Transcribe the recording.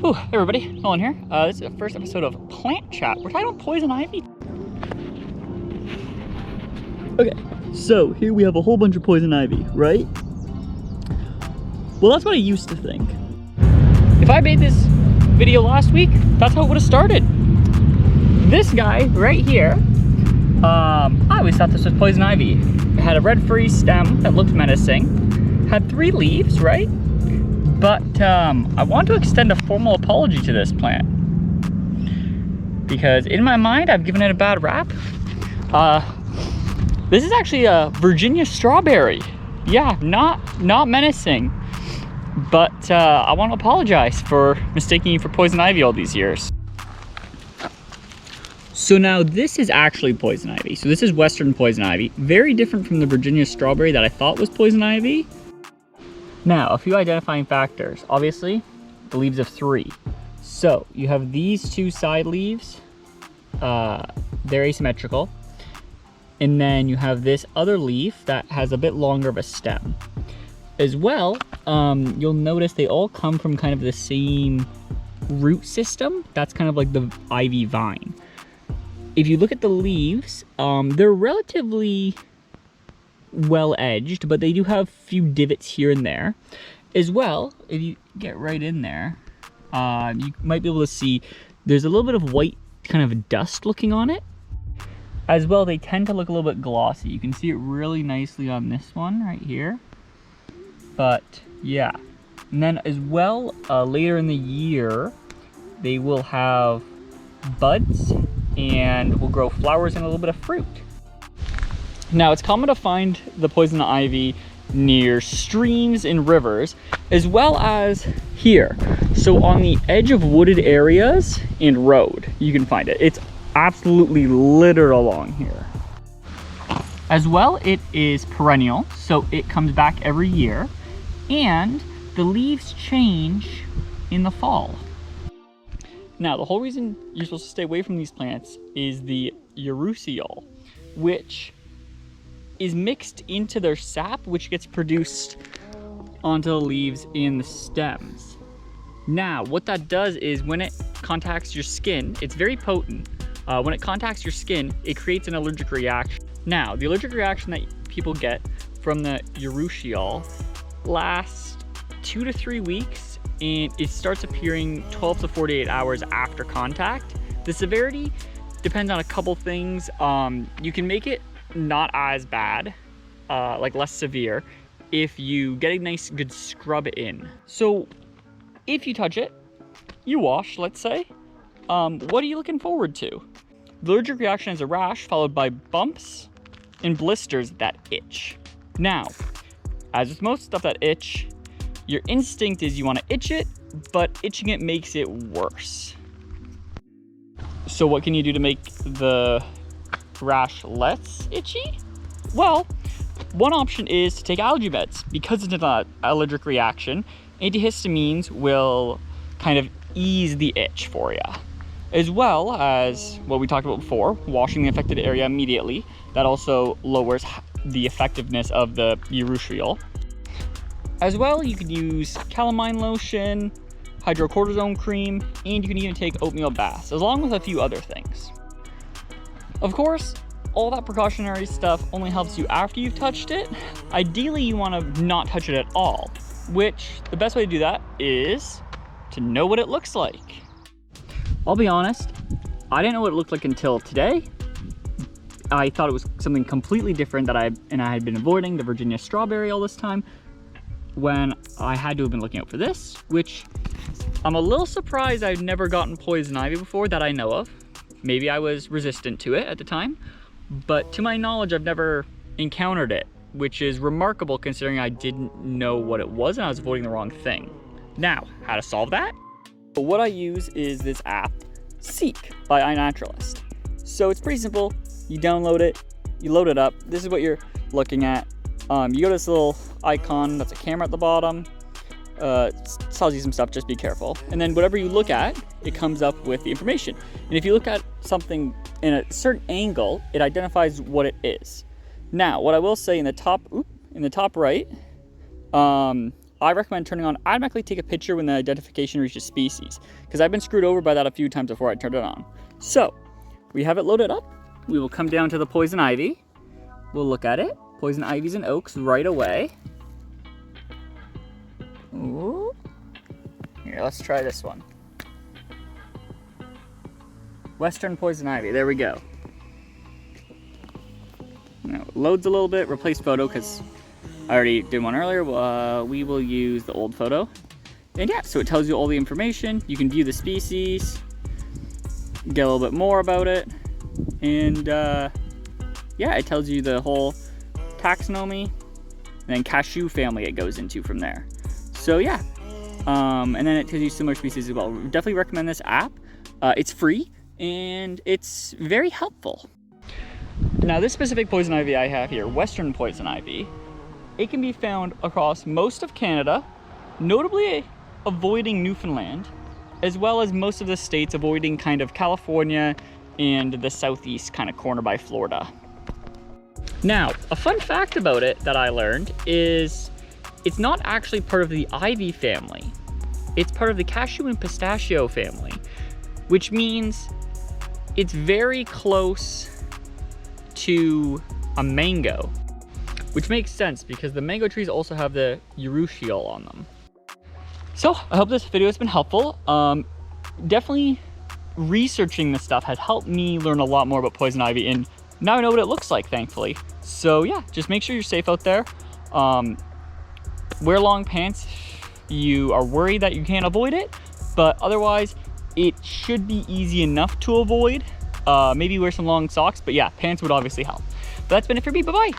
Whew, hey everybody, Nolan here. This is the first episode of Plant Chat. We're talking about poison ivy. Okay, so here we have a whole bunch of poison ivy, right? Well, that's what I used to think. If I made this video last week, that's how it would have started. This guy right here, I always thought this was poison ivy. It had a red furry stem that looked menacing, had 3 leaves, right? But I want to extend a formal apology to this plant because in my mind, I've given it a bad rap. This is actually a Virginia strawberry. Yeah, not menacing, but I want to apologize for mistaking you for poison ivy all these years. So now this is actually poison ivy. So this is Western poison ivy, very different from the Virginia strawberry that I thought was poison ivy. Now, a few identifying factors. Obviously, the leaves of 3. So you have these 2 side leaves, they're asymmetrical. And then you have this other leaf that has a bit longer of a stem. As well, you'll notice they all come from kind of the same root system. That's kind of like the ivy vine. If you look at the leaves, they're relatively well edged, but they do have a few divots here and there. As well, if you get right in there, you might be able to see there's a little bit of white kind of dust looking on it. As well, they tend to look a little bit glossy. You can see it really nicely on this one right here. But yeah, and then as well, later in the year, they will have buds and will grow flowers and a little bit of fruit. Now, it's common to find the poison ivy near streams and rivers, as well as here. So on the edge of wooded areas and road, you can find it. It's absolutely littered along here. As well, it is perennial, so it comes back every year, and the leaves change in the fall. Now, the whole reason you're supposed to stay away from these plants is the Urushiol, which is mixed into their sap, which gets produced onto the leaves and the stems. Now, what that does is when it contacts your skin, it's very potent. When it contacts your skin, it creates an allergic reaction. Now, the allergic reaction that people get from the Urushiol lasts 2 to 3 weeks, and it starts appearing 12 to 48 hours after contact. The severity depends on a couple things. You can make it not as bad, like less severe, if you get a nice good scrub in. So if you touch it, you wash, let's say, what are you looking forward to? The allergic reaction is a rash followed by bumps and blisters that itch. Now, as with most stuff that itch, your instinct is you want to itch it, but itching it makes it worse. So what can you do to make the rash less itchy? Well, one option is to take allergy meds. Because it's an allergic reaction, antihistamines will kind of ease the itch for you. As well as what we talked about before, washing the affected area immediately. That also lowers the effectiveness of the Urushiol. As well, you can use calamine lotion, hydrocortisone cream, and you can even take oatmeal baths, along with a few other things. Of course, all that precautionary stuff only helps you after you've touched it. Ideally, you want to not touch it at all, which the best way to do that is to know what it looks like. I'll be honest, I didn't know what it looked like until today. I thought it was something completely different that I had been avoiding, the Virginia strawberry, all this time, when I had to have been looking out for this, which I'm a little surprised I've never gotten poison ivy before that I know of. Maybe I was resistant to it at the time, but to my knowledge, I've never encountered it, which is remarkable considering I didn't know what it was and I was avoiding the wrong thing. Now, how to solve that? What I use is this app, Seek by iNaturalist. So it's pretty simple. You download it, you load it up. This is what you're looking at. You go to this little icon that's a camera at the bottom. It tells you some stuff, just be careful. And then whatever you look at, it comes up with the information. And if you look at something in a certain angle, it identifies what it is. Now, what I will say in the top right, I recommend turning on automatically take a picture when the identification reaches species, because I've been screwed over by that a few times before I turned it on. So we have it loaded up. We will come down to the poison ivy. We'll look at it. Poison ivies and oaks right away. Ooh. Here, let's try this one. Western poison ivy, there we go. Now it loads a little bit, replace photo because I already did one earlier. We will use the old photo. And yeah, so it tells you all the information. You can view the species, get a little bit more about it. And yeah, it tells you the whole taxonomy and then cashew family it goes into from there. So yeah, and then it tells you similar species as well. Definitely recommend this app. It's free and it's very helpful. Now this specific poison ivy I have here, Western poison ivy, it can be found across most of Canada, notably avoiding Newfoundland, as well as most of the states, avoiding kind of California and the southeast kind of corner by Florida. Now, a fun fact about it that I learned is it's not actually part of the ivy family. It's part of the cashew and pistachio family, which means it's very close to a mango, which makes sense because the mango trees also have the Urushiol on them. So I hope this video has been helpful. Definitely researching this stuff has helped me learn a lot more about poison ivy, and now I know what it looks like, thankfully. So yeah, just make sure you're safe out there. Wear long pants if you are worried that you can't avoid it, but otherwise it should be easy enough to avoid. Maybe wear some long socks, but yeah, pants would obviously help. But that's been it for me, bye-bye.